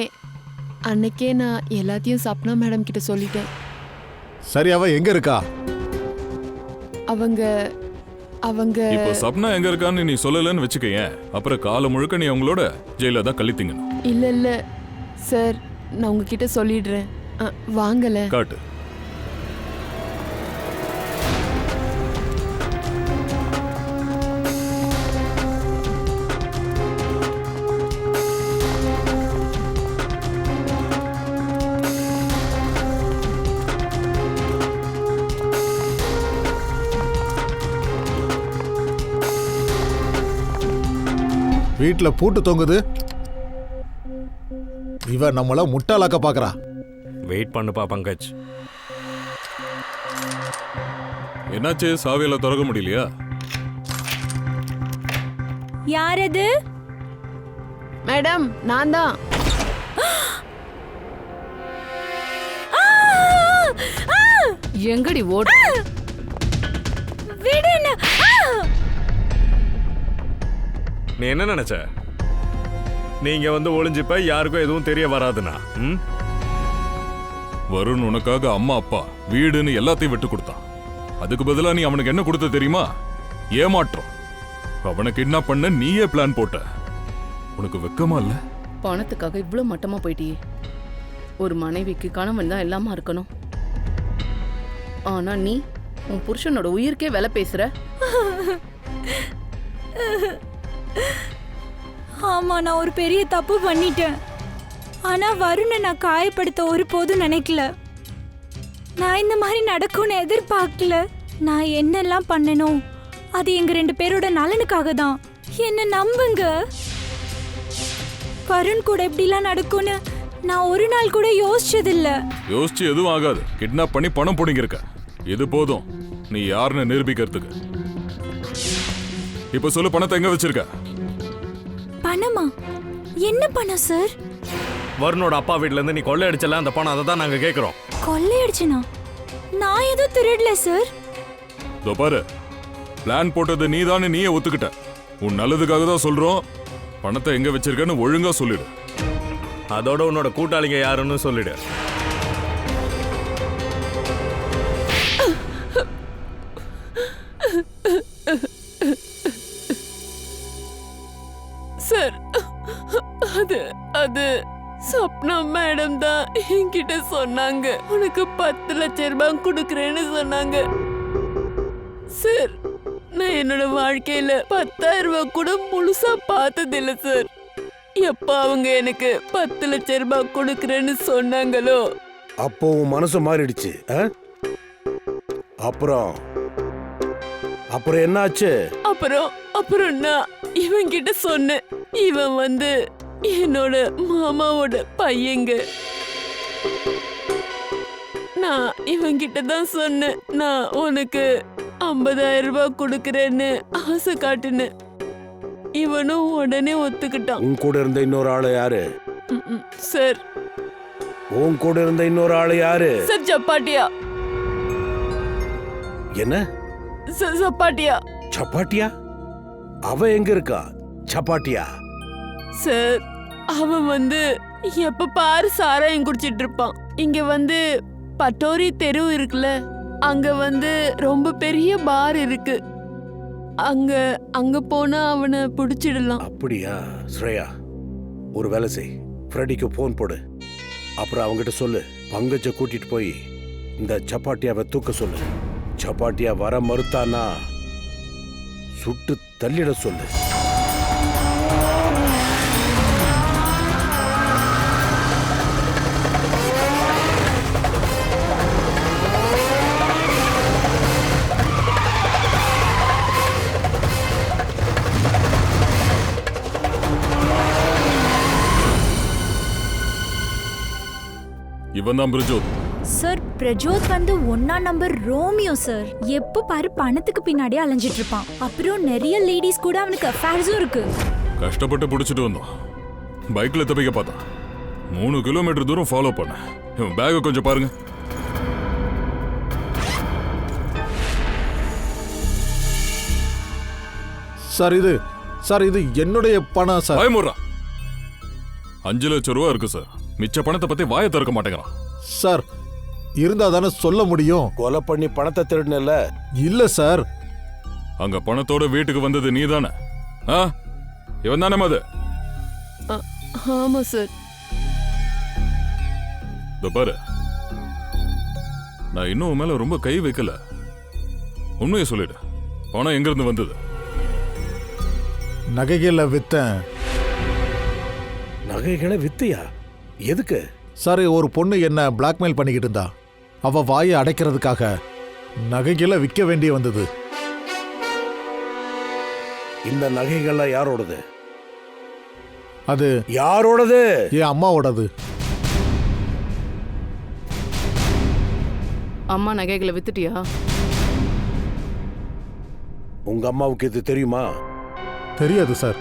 அன்னைக்கே நான் எல்லாத்தையும் சப்னா மேடம் கிட்ட சொல்லிட்டேன். சரி, அவ எங்க இருக்கா? அவங்க இப்போ சப்னா எங்க இருக்கான்னு நீ சொல்லலன்னு வச்சுக்கேன், அப்புறம் காலம் முழுக்க நீ அவங்களோட ஜெயில தான் கழித்தீங்க. இல்ல சார், நான் உங்ககிட்ட சொல்லிடுறேன். வாங்கல காட்டு. வீட்டுல பூட்டு தொங்குது. இவ நம்மள முட்டாளாக்க பாக்குறா. வெயிட் பண்ணுப்பா பங்கஜ். என்னாச்சு? சாவியெல்லாம் திறக்க முடியலையா? யார் அது? மேடம் நான் தான். எங்கடி ஓட? விடுன்னு. நீ என்ன நினைச்ச? நீங்க வந்து ஒளிஞ்சுப்ப யாருக்கும் எதுவும் தெரிய வராதுண்ணா. வருண் உனக்காக அம்மா அப்பா வீடுன்னு எல்லாத்தையும் விட்டு கொடுத்தான். அதுக்கு பதிலா நீ அவனுக்கு என்ன கொடுத்த தெரியுமா? ஏமாற்றம். அவனை கிட்னாப் பண்ண நீயே பிளான் போட்ட. உனக்கு வெக்கமா இல்ல? பணத்துக்காக இவ்வளவு மட்டமா போயிட்டியே. ஒரு மனைவிக்கு கணவன் தான் எல்லாமா இருக்கணும். ஆனா நீ உன் புருஷனோட உயிருக்கே விலை பேசுற. ஆமா, நான் ஒரு பெரிய தப்பு பண்ணிட்டேன். ஆனா வருணை நான் காயப்படுத்த ஒருபோதும் நினைக்கல. நான் இந்த மாதிரி நடக்கும்னு எதிர்பார்க்கல. நான் என்னெல்லாம் பண்ணணும் அது எங்க 2 பேரோட நலனுக்காக தான். என்ன நம்புங்க. வருண் கூட எப்படிலாம் நடக்கும்னு நான் ஒரு நாள் கூட யோசிச்சதில்ல. யோசிச்சு எதுவும் ஆகாது. கிட்னாப் பண்ணி பணம் பிடிங்கிருக்க. இது போதும் நீ யாருன்னு நிரூபிக்கிறதுக்கு. இப்ப சொல்லு, பணத்தை எங்க வச்சிருக்க? பணமா? என்ன பணம் சார்? வருணோட அப்பா வீட்ல இருந்து நீ கொள்ளையடிச்சல அந்த பணம், அதை தான் நாங்க கேட்கிறோம். கொள்ளையடிச்சனா? நான் எதுவும் திருடல சார். இதோ பாரு, பிளான் போட்டது நீதானே நீயே ஒத்துக்கிட்ட. உன் நல்லதுக்காக தான் சொல்றோம். பணத்தை எங்க வச்சிருக்கன்னு ஒழுங்கா சொல்லிடு. அதோட உன்னோட கூட்டாளிங்க யாருன்னு சொல்லிடு. சார், அது சப்னா மேடம் தான் என்கிட்ட சொன்னாங்க. உனக்கு 10 லட்சம் ரூபாய் கொடுக்கறேன்னு சொன்னாங்க. சார், நான் என்னோட வாழ்க்கையில 10,000 ரூபாய் கூட முழுசா பார்த்ததில்லை சார். எப்ப அவங்க எனக்கு 10 லட்சம் ரூபாய் கொடுக்கறேன்னு சொன்னாங்களோ அப்போ உன் மனசு மாறிடுச்சு. அப்புறம் என்னாச்சு? அப்புறம் நான் இவன் கிட்ட சொன்னேன். இவன் வந்து என்னோட மாமாவோட பையங்க. நான் இவன் கிட்ட தான் சொன்னேன், நான் உனக்கு 50,000 ரூபாய் கொடுக்கறேன்னு ஆசை காட்டுனேன். இவனும் உடனே ஒத்துக்கிட்டான். உன் கூட இருந்த இன்னொரு ஆளு யாரு? சார், உன் கூட இருந்த இன்னொரு ஆளு யாரு? சார் சப்பாட்டியா. என்ன? சப்பாட்டியா. சப்பாட்டியா? அவ எங்க இருக்கா? சப்பாட்டியா? சார், அவன் வந்து எப்ப பாரு சாராயம் குடிச்சிட்டு இருப்பான். இங்க வந்து பட்டோரி தெரு இருக்குல்ல, அங்க வந்து ரொம்ப பெரிய பார் இருக்கு. அங்க போனா அவனை பிடிச்சிடலாம். அப்படியா? ஸ்ரேயா, ஒரு வேலை செய். ஃப்ரெடிக்கு போன் போடு. அப்புறம் அவங்கிட்ட சொல்லு, பங்கஜ கூட்டிட்டு போய் இந்த சப்பாட்டியாவை தூக்க சொல்லு. சப்பாட்டியா வர மறுத்தானா சுட்டு தள்ளிட சொல்லு. இவன் தான் பிரஜோத். சார், பிரஜோத் வந்து 1ஆம் நம்பர் ரோமியோ சார். எப்ப பாரு பணத்துக்கு பின்னாடியே அலைஞ்சிட்டு இருப்பான். அப்புறம் நிறைய லேடிஸ் கூட அவனுக்கு அஃபேர்ஸும் இருக்கு. கஷ்டப்பட்டு பிடிச்சிட்டு வந்தோம். பைக்ல தப்பிக்க பார்த்தான். 3 கிலோமீட்டர் தூரம் ஃபாலோ பண்ண. இவன் பேக்கை கொஞ்சம் பாருங்க. சார் இது என்னுடைய பணம் சார். பயமுறா. 5 லட்சம் ரூபா இருக்கு சார். மிச்ச பணத்தை பத்தி வாயை திறக்க மாட்டேங்கிறான். சார், இருந்தா தானே சொல்ல முடியும். கொலை பண்ணி பணத்தை திருடுனல? இல்ல சார். அங்க பணத்தோட வீட்டுக்கு வந்தது நீ தானே? இவன் தானே அது? ஆமா சார். பாரு, நான் இன்னும் மேல ரொம்ப கை வைக்கல. உண்மையை சொல்லிடு. பணம் எங்க இருந்து வந்தது? நகைகளை வித்தேன். நகைகளை வித்தியா? எதுக்கு? சார், ஒரு பொண்ணு என்ன பிளாக்மெயில் பண்ணிக்கிட்டு இருந்தா. அவ வாயை அடைக்கிறதுக்காக நகைகளை விற்க வேண்டிய வந்தது. இந்த நகைகள்லாம் யாரோடது? அது யாரோடது? என் அம்மாவோடது. அம்மா நகைகளை வித்துட்டியா? உங்க அம்மாவுக்கு இது தெரியுமா? தெரியாது சார்.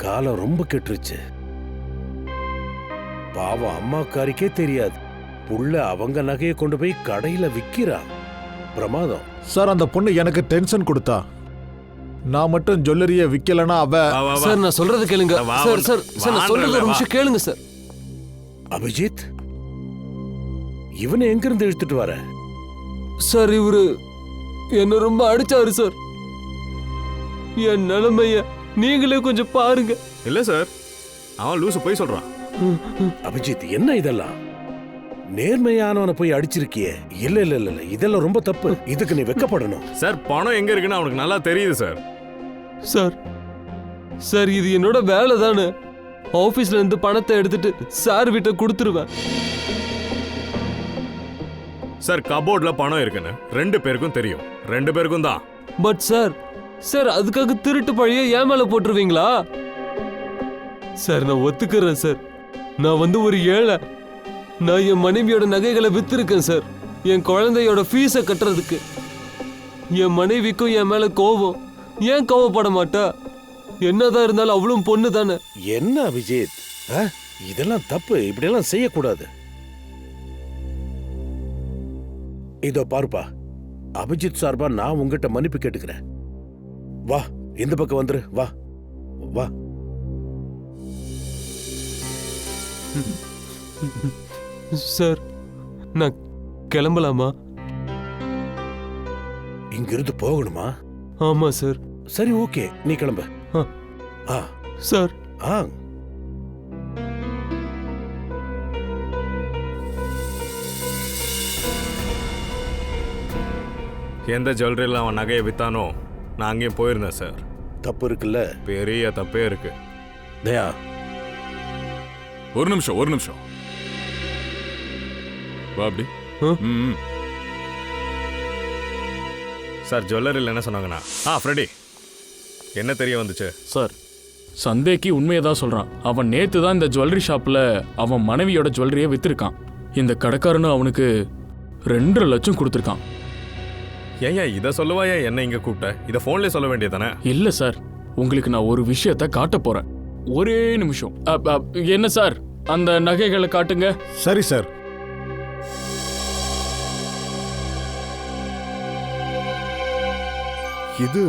காலம் ரொம்ப கெட்டுருச்சு. பாவம் அம்மாக்காரிக்கே தெரியாது. புள்ள அவங்க நகையை கொண்டு போய் கடையில விக்கிறா. பிரமாதம். சார் அந்த பொண்ணு எனக்கு டென்ஷன் கொடுத்தா. நான் மட்டும் ஜுவல்லரியை விக்கலனா அவ. சார் நான் சொல்றது கேளுங்க. சார் சார் சார் நான் சொல்றது ஒரு நிமிஷம் கேளுங்க சார். அபிஜித், இவனை எங்க இருந்து இழுத்துட்டு வர? சார் இவரு என்ன ரொம்ப அடிச்சாரு சார். என் நிலைமைய நீங்களே கொஞ்சம் பாருங்க. இல்ல சார், அவன் லூசு போய் சொல்றான். அபிஜித், என்ன இதெல்லாம்? நேர்மையானவனை போய் அடிச்சிருக்கியே. இல்ல இல்ல இல்ல, இதெல்லாம் ரொம்ப தப்பு. இதுக்கு நீ வெக்கப்படணும். சார் பணம் எங்க இருக்குன்னு அவனுக்கு நல்லா தெரியுது சார். சார் சார் இது என்னோட வேலை தானே. ஆபீஸ்ல இருந்து பணத்தை எடுத்துட்டு சார் வீட்டை கொடுத்துருவேன். சார் கபோர்ட்ல பணம் இருக்குன்னு 2 பேருக்கும் தெரியும். 2 பேருக்கும் தான். பட் சார் சார் அதுக்காக திருட்டு பழிய ஏன் மேல போட்டுருவீங்களா? சார் நான் ஒத்துக்கிறேன் சார். நான் ஒரு ஏழை. நான் என் மனைவியோட நகைகளை வித்திருக்கேன் சார், என் குழந்தையோட ஃபீஸை கட்டுறதுக்கு. என் மனைவிக்கும் என் மேல கோபம். ஏன் கோவப்பட மாட்டா? என்னதான் இருந்தாலும் அவளும் பொண்ணு தானே. என்ன அபிஜித், இதெல்லாம் தப்பு. இப்படியெல்லாம் செய்யக்கூடாது. இதோ பாருப்பா, அபிஜித் சார்பா நான் உங்ககிட்ட மன்னிப்பு கேட்டுக்கிறேன். வா, இந்த பக்கம் வந்துரு. வா வா. சார் நான் கிளம்பலாமா? இங்கிருந்து போகணுமா? ஆமா சார். சரி, ஓகே, நீ கிளம்பு. சார் எந்த ஜுவல்லரியில் அவன் நகையை வித்தானோ நான் அங்கேயும் போயிருந்தேன் சார். தப்பு இருக்குல்ல? பெரிய தப்பே இருக்கு. தயா, ஒரு நிமிஷம் வா அப்படி. சார் ஜுவல்லரியில் என்ன சொன்னாங்கண்ணா? ஃப்ரெடி, என்ன தெரிய வந்துச்சு? சார் சந்தேகி உண்மையை தான் சொல்றான். அவன் நேத்து தான் இந்த ஜுவல்லரி ஷாப்ல அவன் மனைவியோட ஜுவல்லரியை வித்திருக்கான். இந்த கடைக்காரனு அவனுக்கு 2.5 லட்சம் கொடுத்துருக்கான். ஏன் இதை சொல்லவா ஏன் என்ன இங்க கூப்பிட்ட? இதை போன்லயே சொல்ல வேண்டியதானே? இல்ல சார், உங்களுக்கு நான் ஒரு விஷயத்த காட்ட போறேன். ஒரே நிமிஷம். என்ன சார், அந்த நகைகளை காட்டுங்க. சரி சார். இது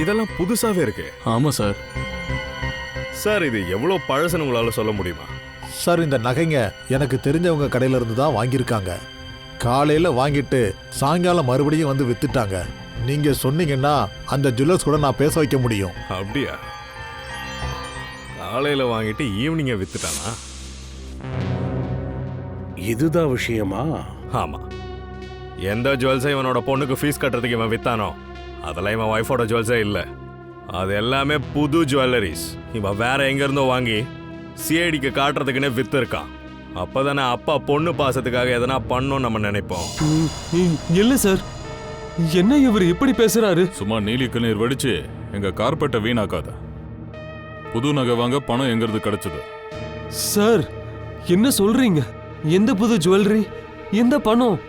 இதெல்லாம் புதுசாவே இருக்கு. ஆமா சார். சார் இது எவ்வளவு பழசுன்னு உங்களால சொல்ல முடியுமா? சார் இந்த நகைங்க எனக்கு தெரிஞ்சவங்க கடையில இருந்து தான் வாங்கியிருக்காங்க. காலையில வாங்கிட்டு சாயங்காலம் மறுபடியும் வந்து வித்துட்டாங்க. நீங்க சொன்னீங்கன்னா அந்த ஜுவல்லர்ஸ் கூட நான் பேச வைக்க முடியும். அப்படியா? காலையில வாங்கிட்டு ஈவினிங்க வித்துட்டானா? இதுதான் விஷயமா? ஆமா. எந்த ஜுவல்ஸை இவனோட பொண்ணுக்கு ஃபீஸ் கட்டுறதுக்கு இவன் வித்தானோ அதெல்லாம் இவன் ஒய்ஃபோட ஜுவல்ஸே இல்லை. அது எல்லாமே புது ஜுவல்லரிஸ். இவன் வேற எங்க இருந்தோ வாங்கி சிஐடிக்கு காட்டுறதுக்குன்னே வித்து இருக்கான். அப்பதானே அப்பா பொண்ணு பாசத்துக்காக எதனா பண்ணோம் நம்ம நினைப்போம். இல்ல சார், என்ன இவர் இப்படி பேசுறாரு? சும்மா நீலி கண்ணீர் வடிச்சு எங்க கார்பெட்டை வீணாக்காத. புது நகை வாங்க பணம் எங்க இருந்து கிடைச்சது? சார் என்ன சொல்றீங்க? எந்த புது ஜுவல்லரி, எந்த பணம்?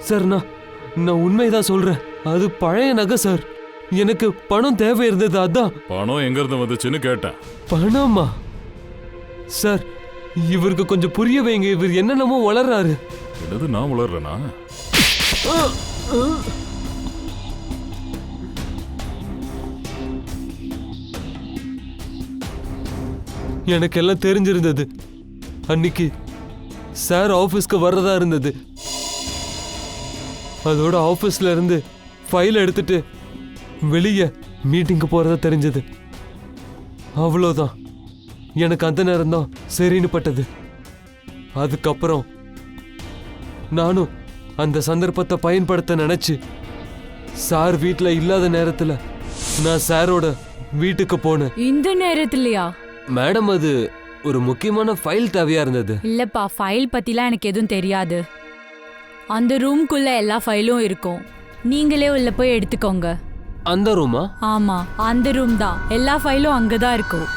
சார் நான் உண்மைதான் சொல்றேன். அது பழைய நகை சார். எனக்கு பணம் தேவை இருந்தது, அதான். பணம் எங்க இருந்து வந்துச்சுன்னு கேட்டேன். பணமா? சார் இவருக்கு கொஞ்சம் புரிய வைங்க. இவர் என்னென்னமோ வளர்றாரு. என்னது, நான் வளர்றேனா? எனக்கெல்லாம் தெரிஞ்சிருந்தது. அன்னைக்கு சார் ஆபீஸ்க்கு வர்றதா இருந்தது. அதோட ஆபீஸ்ல இருந்து ஃபைல் எடுத்துட்டு வெளியே மீட்டிங்க்கு போறதா தெரிஞ்சது. அவ்வளோதான். எனக்கு அந்த நேரம் தான் சரின்னு பட்டது. அதுக்கப்புறம் நானும் அந்த சந்தர்ப்பத்தை பயன்படுத்த நினைச்சு சார் வீட்டில் இல்லாத நேரத்தில் நான் சாரோட வீட்டுக்கு போனேன். இந்த நேரத்துலயா? மேடம், அது ஒரு முக்கியமான ஃபைல் தேவையா இருந்தது. இல்லப்பா, ஃபைல் பத்திலாம் எனக்கு எதுவும் தெரியாது. அந்த ரூம்குள்ள எல்லா ஃபைலும் இருக்கும். நீங்களே உள்ள போய் எடுத்துக்கோங்க. அந்த ரூமா? ஆமா, அந்த ரூம் தான். எல்லா ஃபைலும் அங்கதான் இருக்கும்.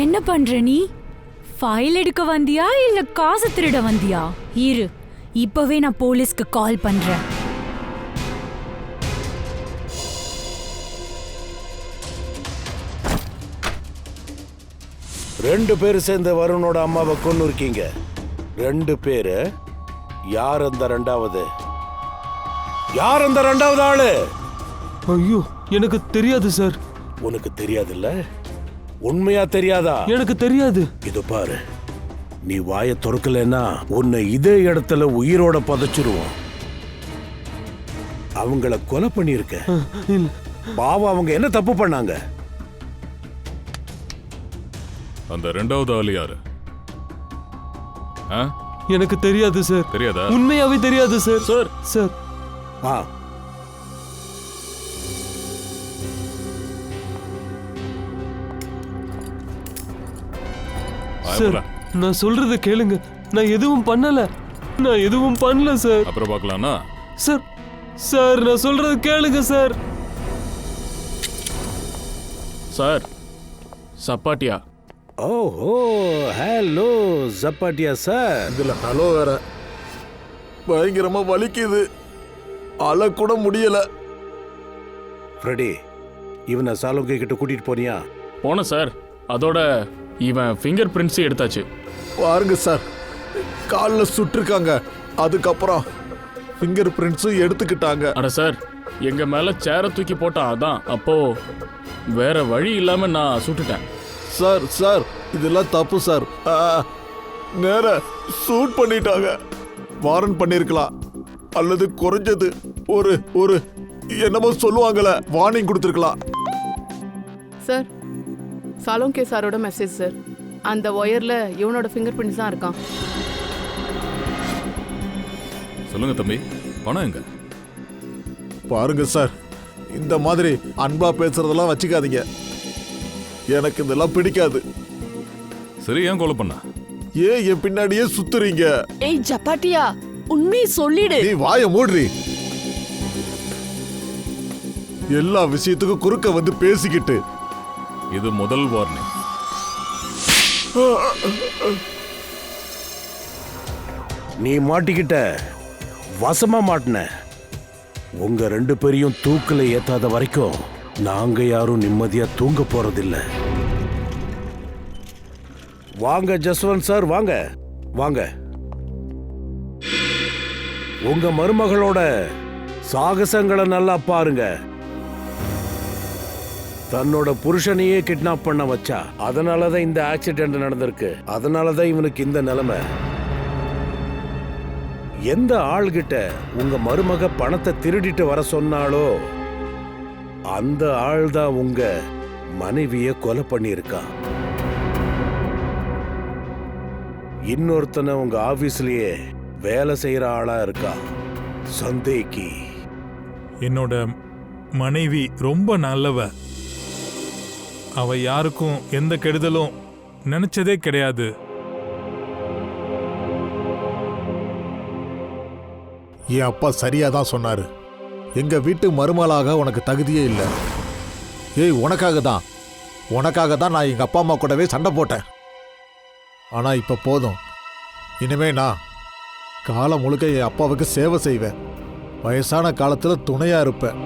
என்ன பண்ற நீ? ஃபைல் எடுக்க வந்தியா இல்ல காசு திருட வந்தியா? இரு, இப்பவே நான் போலீஸ்க்கு கால் பண்றேன். ரெண்டு பேர் சேர்ந்து வருணோட அம்மாவை கொன்னு இருக்கீங்க. 2 பேரு. யார் அந்த ரெண்டாவது? யார் அந்த ரெண்டாவது ஆளு? ஐயோ, எனக்கு தெரியாது சார். உனக்கு தெரியாதுல்ல? உண்மையா தெரியாதா? எனக்கு தெரியாது. இது பாரு, நீ வாயை திறக்கலன்னா உன்னை இதே இடத்துல உயிரோட புதைச்சிருவோம். அவங்கள கொலை பண்ணிருக்க. பாவம், அவங்க என்ன தப்பு பண்ணாங்க? அந்த ரெண்டாவது ஆளு யாரு? ஆ? எனக்கு தெரியாது சார். தெரியாதா? உண்மையாவே தெரியாது சார். சார் சார் ஆ, சார், நான் சொல்றத கேளுங்க. நான் எதுவும் பண்ணல. நான் எதுவும் பண்ணல சார். அப்புறம் பார்க்கலாம்னா? சார் சார், நான் சொல்றத கேளுங்க சார். சார், சப்பாட்டியா? ஓஹோ, ஹலோ ஜப்பாட்டியா சார். இதுல ஹலோ வேற. பயங்கரமா வலிக்குது, அழக்கூட முடியல. ஃப்ரெடி, இவனை சாலுங்கை கிட்ட கூட்டிட்டு போனியா? போனேன் சார். அதோட இவன் ஃபிங்கர் பிரிண்ட்ஸும் எடுத்தாச்சு. பாருங்க சார், காலில் சுட்டிருக்காங்க. அதுக்கப்புறம் ஃபிங்கர் பிரிண்ட்ஸும் எடுத்துக்கிட்டாங்க. அட சார், எங்க மேல சேரை தூக்கி போட்டான். அதான் அப்போ வேற வழி இல்லாம நான் சுட்டுட்டேன். சார் சார், இதெல்லாம் தப்பு சார். நேர சூட் பண்ணிட்டாங்க. வாரண்ட் பண்ணிருக்கலாம், அல்லது குறைஞ்சது ஒரு ஒரு என்னமோ சொல்லுவாங்கல்ல, வார்னிங் கொடுத்துருக்கலாம். சார், சாலோங்கே சாரோட மெசேஜ் சார். அந்த ஒயர்ல இவனோட ஃபிங்கர் பிரிண்ட்ஸ் தான் இருக்கான். சொல்லுங்க தம்பி, பணம் எங்க? பாருங்க சார், இந்த மாதிரி அன்பா பேசுறதெல்லாம் வச்சுக்காதீங்க. எனக்கு இதெல்லாம் பிடிக்காது. சரி, ஏன் கொலை பண்ண? ஏன் என் பின்னாடியே சுத்துறீங்க? ஏய் ஜப்பாட்டியா, உண்மையை சொல்லிடு. நீ வாய மூடுறி. எல்லா விஷயத்துக்கும் குறுக்க வந்து பேசிக்கிட்டு. இது முதல் வார்னிங். நீ மாட்டிக்கிட்ட, வசமா மாட்டின. உங்க 2 பேரையும் தூக்கில ஏத்தாத வரைக்கும் நாங்க யாரும் நிம்மதியா தூங்க போறதில்ல. வாங்க ஜஸ்வந்த் சார், வாங்க வாங்க. உங்க மருமகளோட சாகசங்களை நல்லா பாருங்க. தன்னோட புருஷனையே கிட்னாப் பண்ண வச்சா. அதனாலதான் இந்த ஆக்சிடென்ட் நடந்திருக்கு. அதனாலதான் இவனுக்கு இந்த நிலைமை. எந்த ஆள்கிட்ட உங்க மருமக பணத்தை திருடிட்டு வர சொன்னாலோ அந்த ஆள் தான் உங்க மனைவிய கொலை பண்ணியிருக்கான். இன்னொருத்தனை உங்க ஆபீஸ்லயே வேலை செய்யற ஆளா இருக்கா, சந்தேகி. என்னோட மனைவி ரொம்ப நல்லவ. அவ யாருக்கும் எந்த கெடுதலும் நினைச்சதே கிடையாது. என் அப்பா சரியா தான் சொன்னாரு. எங்க வீட்டு மருமகளாக உனக்கு தகுதியே இல்லை. ஏய், உனக்காக தான் நான் எங்க அப்பா அம்மா கூடவே சண்டை போட்டேன். ஆனா இப்ப போதும். இனிமே நான் காலம் முழுக்க என் அப்பாவுக்கு சேவை செய்வேன். வயசான காலத்துல துணையா இருப்பேன்.